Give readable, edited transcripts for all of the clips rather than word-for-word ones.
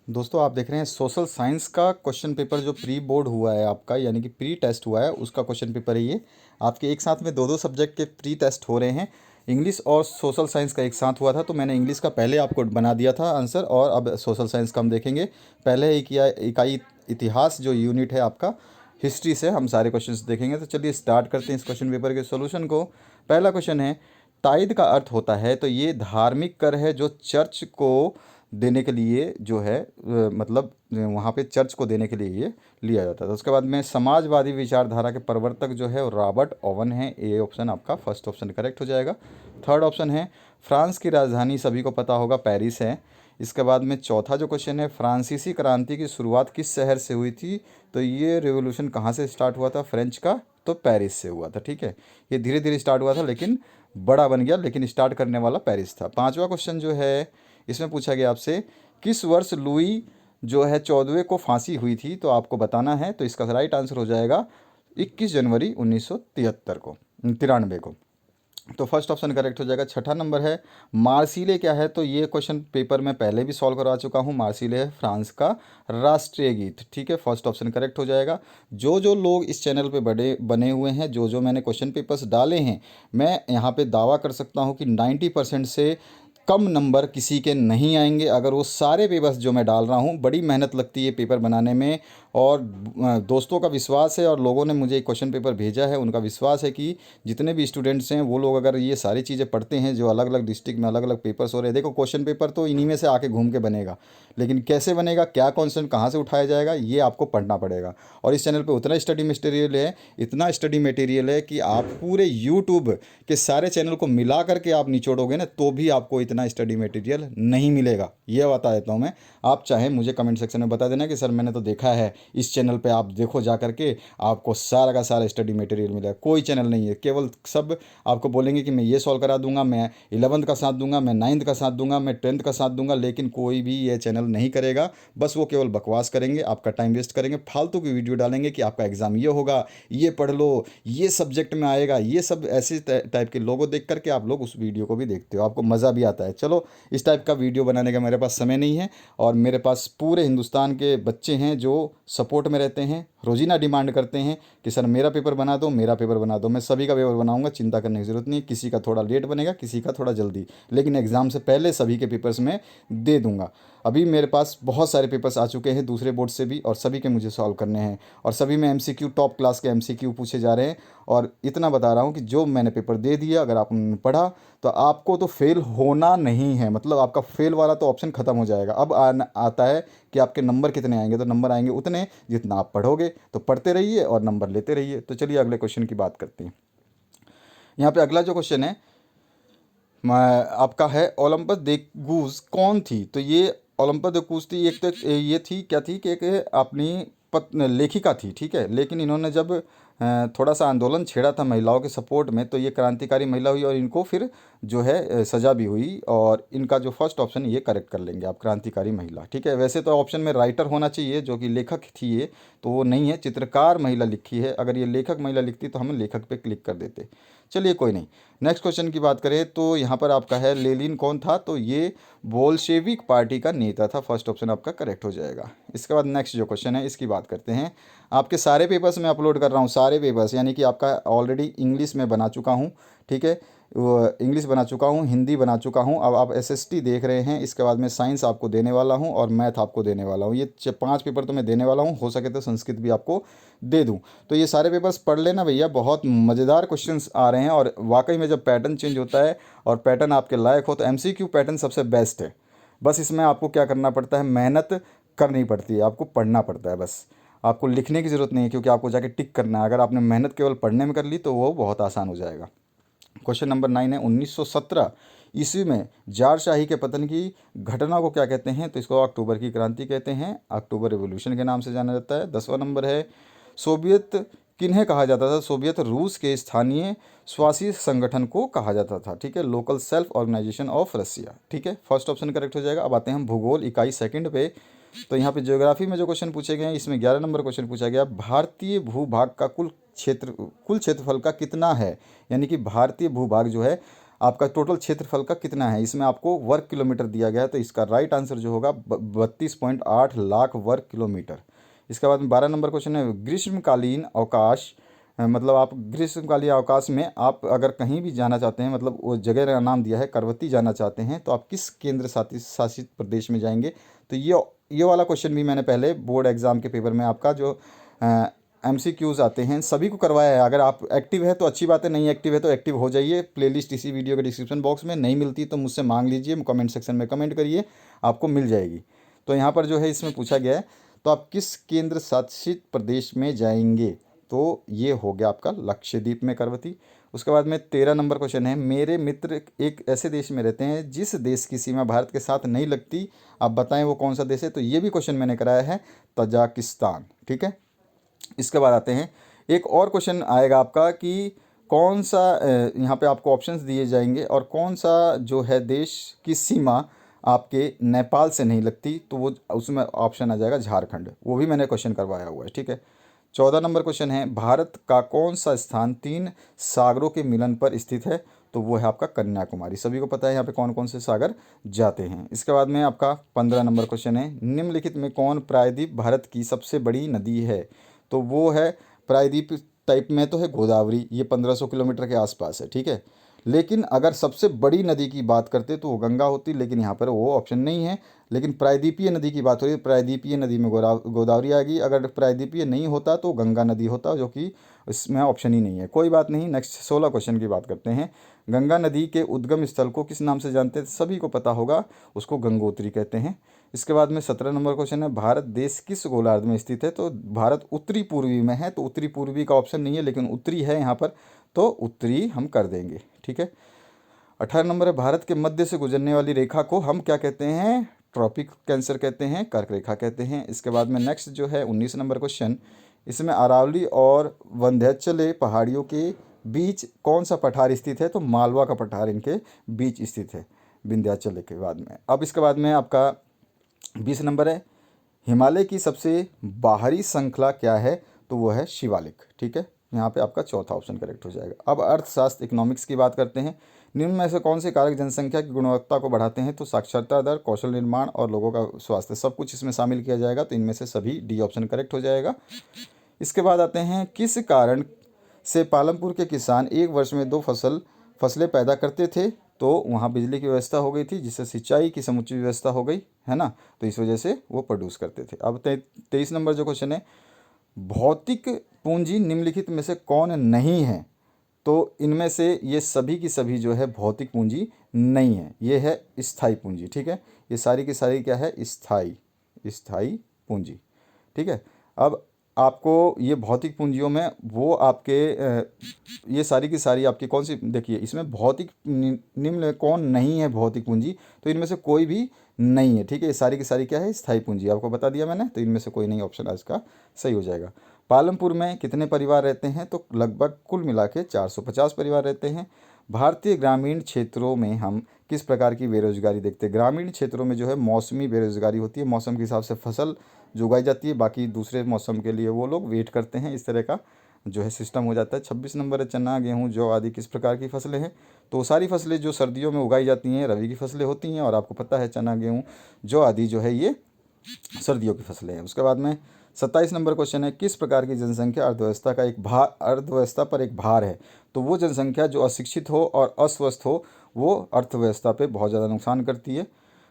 दोस्तों आप देख रहे हैं सोशल साइंस का क्वेश्चन पेपर जो प्री बोर्ड हुआ है आपका, यानी कि प्री टेस्ट हुआ है, उसका क्वेश्चन पेपर है ये। आपके एक साथ में दो दो सब्जेक्ट के प्री टेस्ट हो रहे हैं। इंग्लिश और सोशल साइंस का एक साथ हुआ था, तो मैंने इंग्लिश का पहले आपको बना दिया था आंसर, और अब सोशल साइंस का हम देखेंगे। पहले ही किया इकाई इतिहास जो यूनिट है आपका, हिस्ट्री से हम सारे क्वेश्चंस देखेंगे। तो चलिए स्टार्ट करते हैं इस क्वेश्चन पेपर के सॉल्यूशन को। पहला क्वेश्चन है, टाइद का अर्थ होता है, तो ये धार्मिक कर है जो चर्च को देने के लिए जो है मतलब वहाँ पे चर्च को देने के लिए ये लिया जाता था। उसके बाद में समाजवादी विचारधारा के प्रवर्तक जो है वो रॉबर्ट ओवन है। ए ऑप्शन आपका फर्स्ट ऑप्शन करेक्ट हो जाएगा। थर्ड ऑप्शन है, फ्रांस की राजधानी सभी को पता होगा पेरिस है। इसके बाद में चौथा जो क्वेश्चन है, फ्रांसीसी क्रांति की शुरुआत किस शहर से हुई थी, तो ये रेवोल्यूशन कहाँ से स्टार्ट हुआ था फ्रेंच का, तो पेरिस से हुआ था। ठीक है, ये धीरे धीरे स्टार्ट हुआ था लेकिन बड़ा बन गया, लेकिन स्टार्ट करने वाला पेरिस था। पांचवा क्वेश्चन जो है, इसमें पूछा गया आपसे किस वर्ष लुई जो है 14वें को फांसी हुई थी, तो आपको बताना है। तो इसका राइट आंसर हो जाएगा 21 जनवरी 1973 को, 93 को। तो फर्स्ट ऑप्शन करेक्ट हो जाएगा। छठा नंबर है, मार्सिले क्या है, तो ये क्वेश्चन पेपर में पहले भी सॉल्व करवा चुका हूँ। मार्सिले है फ्रांस का राष्ट्रीय गीत। ठीक है, फर्स्ट ऑप्शन करेक्ट हो जाएगा। जो जो लोग इस चैनल पे बड़े बने हुए हैं, जो जो मैंने क्वेश्चन पेपर्स डाले हैं, मैं यहाँ पे दावा कर सकता हूँ कि 90% से कम नंबर किसी के नहीं आएंगे। अगर वो सारे पेपर्स जो मैं डाल रहा हूँ, बड़ी मेहनत लगती है पेपर बनाने में, और दोस्तों का विश्वास है और लोगों ने मुझे क्वेश्चन पेपर भेजा है, उनका विश्वास है कि जितने भी स्टूडेंट्स हैं वो लोग अगर ये सारी चीज़ें पढ़ते हैं, जो अलग अलग डिस्ट्रिक्ट में अलग अलग पेपर्स हो रहे हैं, देखो क्वेश्चन पेपर तो इन्हीं में से आके घूम के बनेगा, लेकिन कैसे बनेगा, क्या कॉन्सेप्ट कहाँ से उठाया जाएगा, ये आपको पढ़ना पड़ेगा। और इस चैनल पे उतना स्टडी मटेरियल है, इतना स्टडी मटेरियल है कि आप पूरे यूट्यूब के सारे चैनल को मिला करके आप निचोड़ोगे ना, तो भी आपको इतना स्टडी मटेरियल नहीं मिलेगा। ये बता देता हूँ मैं। आप चाहे मुझे कमेंट सेक्शन में बता देना कि सर मैंने तो देखा है, इस चैनल पे आप देखो जा करके, आपको सारा का सारा स्टडी मटेरियल मिलेगा। कोई चैनल नहीं है, केवल सब आपको बोलेंगे कि मैं ये सॉल्व करा दूंगा, मैं 11th का साथ दूंगा, मैं 9th का साथ दूंगा, मैं 10th का साथ दूंगा, लेकिन कोई भी ये चैनल नहीं करेगा। बस वो केवल बकवास करेंगे, आपका टाइम वेस्ट करेंगे, फालतू की वीडियो डालेंगे कि आपका एग्ज़ाम ये होगा, ये पढ़ लो, ये सब्जेक्ट में आएगा। ये सब ऐसे टाइप के लोगों देख करके आप लोग उस वीडियो को भी देखते हो, आपको मज़ा भी आता है। चलो, इस टाइप का वीडियो बनाने का मेरे पास समय नहीं है, और मेरे पास पूरे हिंदुस्तान के बच्चे हैं जो सपोर्ट में रहते हैं, रोज़ाना डिमांड करते हैं कि सर मेरा पेपर बना दो, मेरा पेपर बना दो। मैं सभी का पेपर बनाऊंगा, चिंता करने की ज़रूरत नहीं है। किसी का थोड़ा लेट बनेगा, किसी का थोड़ा जल्दी, लेकिन एग्ज़ाम से पहले सभी के पेपर्स में दे दूंगा। अभी मेरे पास बहुत सारे पेपर्स आ चुके हैं दूसरे बोर्ड से भी, और सभी के मुझे सॉल्व करने हैं, और सभी में एमसीक्यू, टॉप क्लास के एमसीक्यू पूछे जा रहे हैं। और इतना बता रहा हूँ कि जो मैंने पेपर दे दिया, अगर आपने पढ़ा, तो आपको तो फेल होना नहीं है। मतलब आपका फेल वाला तो ऑप्शन ख़त्म हो जाएगा। अब आता है कि आपके नंबर कितने आएंगे, तो नंबर आएंगे उतने जितना आप पढ़ोगे। तो पढ़ते रहिए और नंबर लेते रहिए। तो चलिए अगले क्वेश्चन की बात करते हैं। यहाँ पे अगला जो क्वेश्चन है आपका है, ओलंपस देगूज कौन थी, तो ये ओलंपस देगूज थी, एक तो ये थी क्या थी कि एक अपनी लेखिका थी। ठीक है, लेकिन इन्होंने जब थोड़ा सा आंदोलन छेड़ा था महिलाओं के सपोर्ट में, तो ये क्रांतिकारी महिला हुई, और इनको फिर जो है सज़ा भी हुई। और इनका जो फर्स्ट ऑप्शन ये करेक्ट कर लेंगे आप, क्रांतिकारी महिला। ठीक है, वैसे तो ऑप्शन में राइटर होना चाहिए, जो कि लेखक थी ये, तो वो नहीं है, चित्रकार महिला लिखी है। अगर ये लेखक महिला लिखती तो हम लेखक पे क्लिक कर देते। चलिए कोई नहीं। नेक्स्ट क्वेश्चन की बात करें तो यहाँ पर आपका है, लेनिन कौन था, तो ये बोल्शेविक पार्टी का नेता था। फर्स्ट ऑप्शन आपका करेक्ट हो जाएगा। इसके बाद नेक्स्ट जो क्वेश्चन है इसकी बात करते हैं। आपके सारे पेपर्स मैं अपलोड कर रहा हूँ, सारे पेपर्स, यानी कि आपका ऑलरेडी इंग्लिश में बना चुका हूँ। ठीक है, इंग्लिश बना चुका हूँ, हिंदी बना चुका हूँ, अब आप एसएसटी देख रहे हैं। इसके बाद में साइंस आपको देने वाला हूँ, और मैथ आपको देने वाला हूँ। ये 5 पेपर तो मैं देने वाला हूँ, हो सके तो संस्कृत भी आपको दे दूँ। तो ये सारे पेपर्स पढ़ लेना भैया, बहुत मज़ेदार क्वेश्चंस आ रहे हैं। और वाकई में जब पैटर्न चेंज होता है और पैटर्न आपके लायक हो, तो एमसीक्यू पैटर्न सबसे बेस्ट है। बस इसमें आपको क्या करना पड़ता है, मेहनत करनी पड़ती है, आपको पढ़ना पड़ता है। बस आपको लिखने की ज़रूरत नहीं है, क्योंकि आपको जाके टिक करना है। अगर आपने मेहनत केवल पढ़ने में कर ली तो वो बहुत आसान हो जाएगा। क्वेश्चन नंबर 9 है, 1917 ईस्वी में जारशाही के पतन की घटना को क्या कहते हैं, तो इसको अक्टूबर की क्रांति कहते हैं, अक्टूबर रिवोल्यूशन के नाम से जाना जाता है। 10वां नंबर है, सोवियत किन्हें कहा जाता था, सोवियत रूस के स्थानीय स्वासी संगठन को कहा जाता था। ठीक है, local self organisation of Russia. ठीक है, फर्स्ट ऑप्शन करेक्ट हो जाएगा। अब आते हैं हम भूगोल इकाई सेकंड पे। तो यहाँ पे ज्योग्राफी में जो क्वेश्चन पूछे गए हैं, इसमें 11 नंबर क्वेश्चन पूछा गया, भारतीय भूभाग का कुल क्षेत्रफल का कितना है, यानी कि भारतीय भूभाग जो है आपका टोटल क्षेत्रफल का कितना है, इसमें आपको वर्ग किलोमीटर दिया गया है, तो इसका राइट आंसर जो होगा 32.8 लाख वर्ग किलोमीटर। इसके बाद में 12 नंबर क्वेश्चन है, ग्रीष्मकालीन अवकाश मतलब आप ग्रीष्मकालीन अवकाश में आप अगर कहीं भी जाना चाहते हैं, मतलब वो जगह का नाम दिया है करवती जाना चाहते हैं, तो आप किस केंद्र शासित प्रदेश में जाएंगे। तो ये वाला क्वेश्चन भी मैंने पहले बोर्ड एग्जाम के पेपर में आपका जो MCQs आते हैं सभी को करवाया है। अगर आप एक्टिव है तो अच्छी बात है, नहीं एक्टिव है तो एक्टिव हो जाइए। प्लेलिस्ट इसी वीडियो के डिस्क्रिप्शन बॉक्स में, नहीं मिलती तो मुझसे मांग लीजिए, कमेंट सेक्शन में कमेंट करिए, आपको मिल जाएगी। तो यहाँ पर जो है इसमें पूछा गया है, तो आप किस केंद्र शासित प्रदेश में जाएंगे, तो ये हो गया आपका लक्षद्वीप में करवती। उसके बाद में 13 नंबर क्वेश्चन है, मेरे मित्र एक ऐसे देश में रहते हैं जिस देश की सीमा भारत के साथ नहीं लगती, आप बताएं वो कौन सा देश है। तो ये भी क्वेश्चन मैंने कराया है, तजाकिस्तान। ठीक है, इसके बाद आते हैं, एक और क्वेश्चन आएगा आपका कि कौन सा यहाँ पे आपको ऑप्शंस दिए जाएंगे और कौन सा जो है देश की सीमा आपके नेपाल से नहीं लगती, तो वो उसमें ऑप्शन आ जाएगा झारखंड। वो भी मैंने क्वेश्चन करवाया हुआ है। ठीक है, 14 नंबर क्वेश्चन है, भारत का कौन सा स्थान 3 सागरों के मिलन पर स्थित है, तो वो है आपका कन्याकुमारी। सभी को पता है यहाँ पे कौन कौन से सागर जाते हैं। इसके बाद में आपका 15 नंबर क्वेश्चन है, निम्नलिखित में कौन प्रायद्वीप भारत की सबसे बड़ी नदी है, तो वो है प्रायद्वीप टाइप में तो है गोदावरी, ये 1500 किलोमीटर के आसपास है। ठीक है, लेकिन अगर सबसे बड़ी नदी की बात करते तो वो गंगा होती, लेकिन यहाँ पर वो ऑप्शन नहीं है। लेकिन प्रायद्वीपीय नदी की बात हो रही है, प्रायद्वीपीय नदी में गोदावरी आएगी। अगर प्रायद्वीपीय नहीं होता तो गंगा नदी होता, जो कि इसमें ऑप्शन ही नहीं है। कोई बात नहीं, नेक्स्ट 16 क्वेश्चन की बात करते हैं। गंगा नदी के उद्गम स्थल को किस नाम से जानते हैं, सभी को पता होगा, उसको गंगोत्री कहते हैं। इसके बाद में 17 नंबर क्वेश्चन है, भारत देश किस गोलार्ध में स्थित है, तो भारत उत्तरी पूर्वी में है, तो उत्तरी पूर्वी का ऑप्शन नहीं है, लेकिन उत्तरी है यहाँ पर, तो उत्तरी हम कर देंगे। ठीक है, 18 नंबर है, भारत के मध्य से गुजरने वाली रेखा को हम क्या कहते हैं, ट्रॉपिक कैंसर कहते हैं, कर्क रेखा कहते हैं। इसके बाद में नेक्स्ट जो है 19 नंबर क्वेश्चन, इसमें अरावली और विंध्याचल पहाड़ियों के बीच कौन सा पठार स्थित है, तो मालवा का पठार इनके बीच स्थित है विंध्याचल के बाद में। अब इसके बाद में आपका 20 नंबर है, हिमालय की सबसे बाहरी श्रृंखला क्या है, तो वो है शिवालिक। ठीक है, यहाँ पे आपका चौथा ऑप्शन करेक्ट हो जाएगा। अब अर्थशास्त्र इकोनॉमिक्स की बात करते हैं, निम्न में से कौन से कारक जनसंख्या की गुणवत्ता को बढ़ाते हैं, तो साक्षरता दर, कौशल निर्माण और लोगों का स्वास्थ्य, सब कुछ इसमें शामिल किया जाएगा, तो इनमें से सभी डी ऑप्शन करेक्ट हो जाएगा। इसके बाद आते हैं, किस कारण से पालमपुर के किसान एक वर्ष में 2 फसलें पैदा करते थे, तो वहाँ बिजली की व्यवस्था हो गई थी, जिससे सिंचाई की समुचित व्यवस्था हो गई है ना, तो इस वजह से वो प्रोड्यूस करते थे। अब 23 नंबर जो क्वेश्चन है, भौतिक पूंजी निम्नलिखित में से कौन नहीं है, तो इनमें से ये सभी की सभी जो है भौतिक पूंजी नहीं है, ये है स्थायी पूंजी। ठीक है, ये सारी की सारी क्या है, स्थायी पूंजी। ठीक है, अब आपको ये भौतिक पूंजियों में वो आपके ये सारी की सारी आपकी कौन सी, देखिए इसमें भौतिक निम्न में कौन नहीं है भौतिक पूंजी, तो इनमें से कोई भी नहीं है। ठीक है, ये सारी की सारी क्या है, स्थायी पूंजी, आपको बता दिया मैंने, तो इनमें से कोई नहीं, ऑप्शन आज का सही हो जाएगा। पालमपुर में कितने परिवार रहते हैं, तो लगभग कुल मिला के 450 परिवार रहते हैं। भारतीय ग्रामीण क्षेत्रों में हम किस प्रकार की बेरोजगारी देखते हैं, ग्रामीण क्षेत्रों में जो है मौसमी बेरोजगारी होती है, मौसम के हिसाब से फसल जो उगाई जाती है, बाकी दूसरे मौसम के लिए वो लोग वेट करते हैं, इस तरह का जो है सिस्टम हो जाता है। 26 नंबर है, चना, गेहूँ, जौ आदि किस प्रकार की फसलें हैं, तो सारी फसलें जो सर्दियों में उगाई जाती हैं रबी की फसलें होती हैं, और आपको पता है चना, गेहूँ, जौ आदि जो है ये सर्दियों की फसलें हैं। उसके बाद में 27 नंबर क्वेश्चन है, किस प्रकार की जनसंख्या अर्थव्यवस्था का एक भार, अर्थव्यवस्था पर एक भार है, तो वो जनसंख्या जो अशिक्षित हो और अस्वस्थ हो वो अर्थव्यवस्था पे बहुत ज़्यादा नुकसान करती है।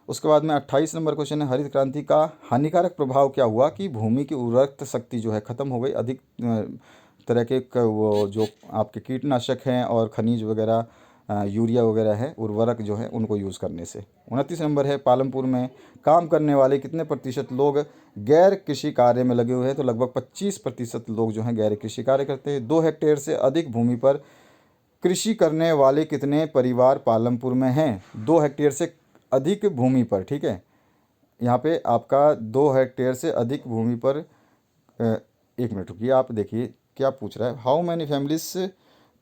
उसके बाद में 28 नंबर क्वेश्चन है, हरित क्रांति का हानिकारक प्रभाव क्या हुआ, कि भूमि की उर्वरक शक्ति जो है ख़त्म हो गई, अधिक तरह के वो जो आपके कीटनाशक हैं और खनिज वगैरह यूरिया वगैरह है, उर्वरक जो है उनको यूज़ करने से। 29 नंबर है, पालमपुर में काम करने वाले कितने प्रतिशत लोग गैर कृषि कार्य में लगे हुए हैं, तो लगभग 25% लोग जो हैं गैर कृषि कार्य करते हैं। 2 हेक्टेयर से अधिक भूमि पर कृषि करने वाले कितने परिवार पालमपुर में हैं, 2 हेक्टेयर से अधिक भूमि पर। ठीक है, यहाँ पे आपका 2 हेक्टेयर से अधिक भूमि पर 1 मिनट रुकिए, आप देखिए क्या पूछ रहा है, how many families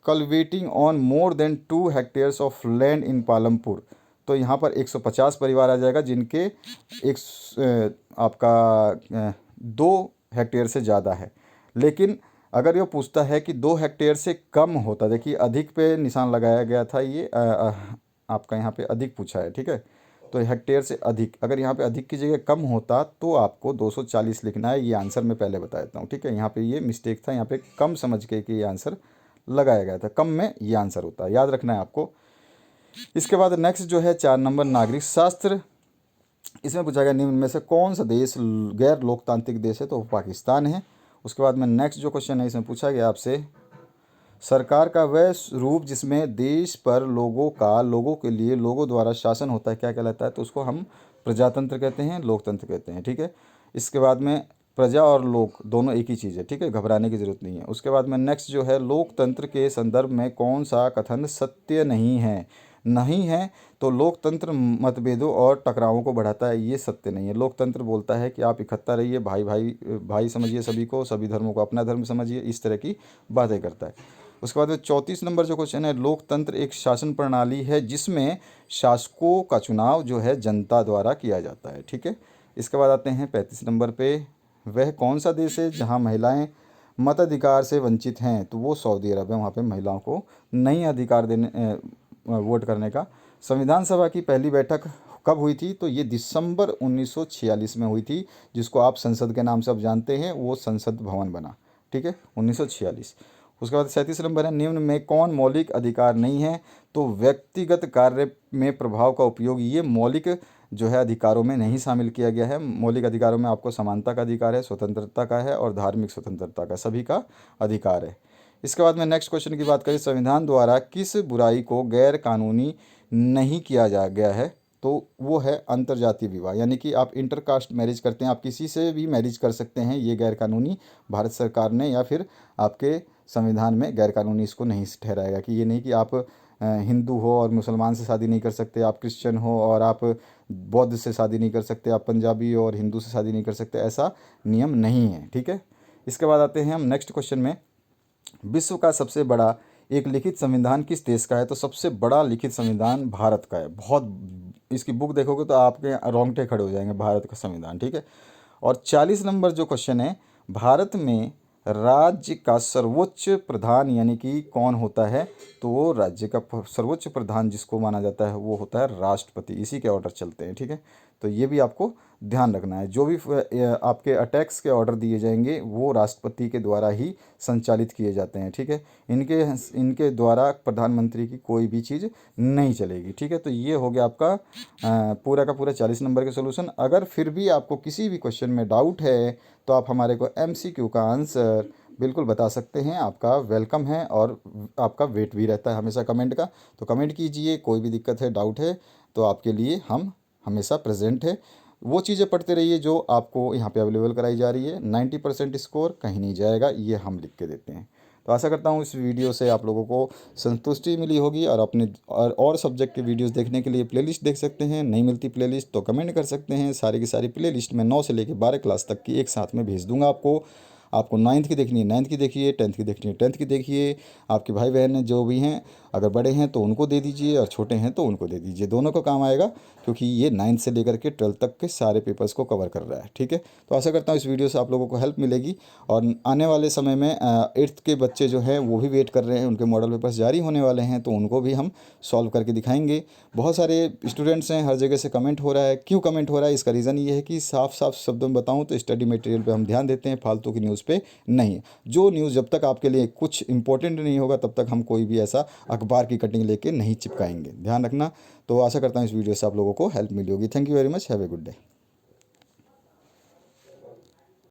cultivating on more than 2 hectares of land in Palampur, तो यहाँ पर 150 परिवार आ जाएगा जिनके आपका 2 हेक्टेयर से ज़्यादा है। लेकिन अगर ये पूछता है कि 2 हेक्टेयर से कम होता, देखिए अधिक पे निशान लगाया गया था, ये आपका यहाँ पे अधिक पूछा है, ठीक है। तो हेक्टेयर से अधिक, अगर यहाँ पे अधिक की जगह कम होता तो आपको 240 लिखना है। ये आंसर मैं पहले बता देता हूँ, ठीक है। यहाँ पे ये मिस्टेक था, यहाँ पे कम समझ के कि ये आंसर लगाया गया था, कम में ये आंसर होता है, याद रखना है आपको। इसके बाद नेक्स्ट जो है 4 नंबर नागरिक शास्त्र। इसमें पूछा गया निम्न में से कौन सा देश गैर लोकतांत्रिक देश है, तो वो पाकिस्तान है। उसके बाद में नेक्स्ट जो क्वेश्चन है इसमें पूछा गया आपसे, सरकार का वह रूप जिसमें देश पर लोगों के लिए लोगों द्वारा शासन होता है क्या कहलाता है, तो उसको हम प्रजातंत्र कहते हैं, लोकतंत्र कहते हैं, ठीक है। इसके बाद में प्रजा और लोक दोनों एक ही चीज़ है, ठीक है, घबराने की ज़रूरत नहीं है। उसके बाद में नेक्स्ट जो है लोकतंत्र के संदर्भ में कौन सा कथन सत्य नहीं है, नहीं है तो लोकतंत्र मतभेदों और टकरावों को बढ़ाता है, ये सत्य नहीं है। लोकतंत्र बोलता है कि आप इकट्ठा रहिए, भाई भाई भाई समझिए सभी को, सभी धर्मों को अपना धर्म समझिए, इस तरह की बातें करता है। उसके बाद में 34 नंबर जो क्वेश्चन है, लोकतंत्र एक शासन प्रणाली है जिसमें शासकों का चुनाव जो है जनता द्वारा किया जाता है, ठीक है। इसके बाद आते हैं 35 नंबर पे, वह कौन सा देश है जहां महिलाएं मताधिकार से वंचित हैं, तो वो सऊदी अरब है। वहाँ पे महिलाओं को नहीं अधिकार देने वोट करने का। संविधान सभा की पहली बैठक कब हुई थी, तो ये दिसंबर 1946 में हुई थी, जिसको आप संसद के नाम से अब जानते हैं, वो संसद भवन बना, ठीक है, 1946। उसके बाद 37 नंबर है, निम्न में कौन मौलिक अधिकार नहीं है, तो व्यक्तिगत कार्य में प्रभाव का उपयोग, ये मौलिक जो है अधिकारों में नहीं शामिल किया गया है। मौलिक अधिकारों में आपको समानता का अधिकार है, स्वतंत्रता का है और धार्मिक स्वतंत्रता का, सभी का अधिकार है। इसके बाद में नेक्स्ट क्वेश्चन की बात करें, संविधान द्वारा किस बुराई को गैर कानूनी नहीं किया जा गया है, तो वो है अंतर्जातीय विवाह, यानी कि आप इंटरकास्ट मैरिज करते हैं, आप किसी से भी मैरिज कर सकते हैं, ये गैर कानूनी भारत सरकार ने या फिर आपके संविधान में गैर कानूनी इसको नहीं ठहराएगा। कि ये नहीं कि आप हिंदू हो और मुसलमान से शादी नहीं कर सकते, आप क्रिश्चियन हो और आप बौद्ध से शादी नहीं कर सकते, आप पंजाबी हो और हिंदू से शादी नहीं कर सकते, ऐसा नियम नहीं है, ठीक है। इसके बाद आते हैं हम नेक्स्ट क्वेश्चन में, विश्व का सबसे बड़ा एक लिखित संविधान किस देश का है, तो सबसे बड़ा लिखित संविधान भारत का है। बहुत, इसकी बुक देखोगे तो आपके रोंगटे खड़े हो जाएंगे, भारत का संविधान, ठीक है। और 40 नंबर जो क्वेश्चन है, भारत में राज्य का सर्वोच्च प्रधान यानी कि कौन होता है, तो वो राज्य का सर्वोच्च प्रधान जिसको माना जाता है वो होता है राष्ट्रपति, इसी के ऑर्डर चलते हैं, ठीक है। तो ये भी आपको ध्यान रखना है, जो भी आपके अटैक्स के ऑर्डर दिए जाएंगे वो राष्ट्रपति के द्वारा ही संचालित किए जाते हैं, ठीक है। इनके द्वारा प्रधानमंत्री की कोई भी चीज़ नहीं चलेगी, ठीक है। तो ये हो गया आपका पूरा का पूरा 40 नंबर के सोल्यूशन। अगर फिर भी आपको किसी भी क्वेश्चन में डाउट है तो आप हमारे को MCQ का आंसर बिल्कुल बता सकते हैं, आपका वेलकम है और आपका वेट भी रहता है हमेशा कमेंट का। तो कमेंट कीजिए, कोई भी दिक्कत है, डाउट है तो आपके लिए हम हमेशा प्रेजेंट है। वो चीज़ें पढ़ते रहिए जो आपको यहाँ पे अवेलेबल कराई जा रही है। 90% स्कोर कहीं नहीं जाएगा, ये हम लिख के देते हैं। तो आशा करता हूँ इस वीडियो से आप लोगों को संतुष्टि मिली होगी और अपने और सब्जेक्ट के वीडियोस देखने के लिए प्लेलिस्ट देख सकते हैं। नहीं मिलती प्लेलिस्ट तो कमेंट कर सकते हैं, सारी की सारी प्लेलिस्ट मैं 9 से लेकर 12 क्लास तक की एक साथ में भेज दूंगा आपको। आपको 9th की देखनी है 9th की देखिए, 10th की देखनी है 10th की देखिए। आपके भाई बहन जो भी हैं, अगर बड़े हैं तो उनको दे दीजिए और छोटे हैं तो उनको दे दीजिए, दोनों को काम आएगा, क्योंकि ये 9th से लेकर के 12th तक के सारे पेपर्स को कवर कर रहा है, ठीक है। तो आशा करता हूँ इस वीडियो से आप लोगों को हेल्प मिलेगी। और आने वाले समय में 8th के बच्चे जो हैं वो भी वेट कर रहे हैं, उनके मॉडल पेपर्स जारी होने वाले हैं, तो उनको भी हम सॉल्व करके दिखाएंगे। बहुत सारे स्टूडेंट्स हैं, हर जगह से कमेंट हो रहा है, क्यों कमेंट हो रहा है, इसका रीज़न ये है कि साफ साफ शब्दों में बताऊँ तो स्टडी मटेरियल पर हम ध्यान देते हैं, फालतू की न्यूज़ पे नहीं। जो न्यूज़ जब तक आपके लिए कुछ इंपॉर्टेंट नहीं होगा तब तक हम कोई भी ऐसा अखबार की कटिंग लेके नहीं चिपकाएंगे, ध्यान रखना। तो आशा करता हूँ इस वीडियो से आप लोगों को हेल्प मिली होगी। Thank you very much, have a good day.